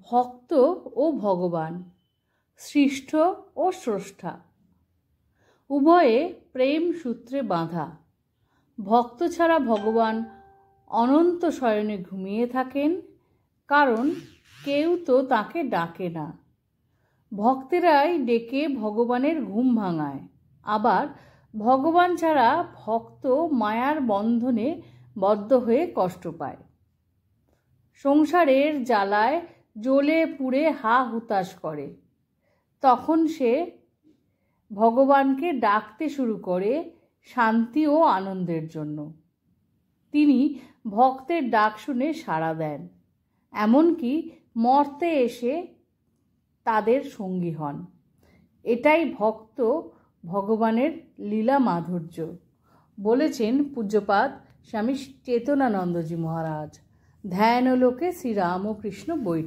ভক্ত ও ভগবান, সৃষ্ট ও স্রষ্টা উভয়ে প্রেম সূত্রে বাঁধা। ভক্ত ছাড়া ভগবান অনন্ত শয়নে ঘুমিয়ে থাকেন, কারণ কেউ তো তাকে ডাকে না। ভক্তেরাই ডেকে ভগবানের ঘুম ভাঙায়। আবার ভগবান ছাড়া ভক্ত মায়ার বন্ধনে বদ্ধ হয়ে কষ্ট পায়। সংসারের জ্বালায় জ্বলে পুড়ে হা হুতাশ করে। তখন সে ভগবানকে ডাকতে শুরু করে শান্তি ও আনন্দের জন্য। তিনি ভক্তের ডাক শুনে সাড়া দেন, এমনকি মর্তে এসে তাদের সঙ্গী হন। এটাই ভক্ত ভগবানের লীলা মাধুর্য, বলেছেন পূজ্যপাদ স্বামী চেতনানন্দজি মহারাজ। ধ্যানলোকে শ্রীরামকৃষ্ণ বৈঠক।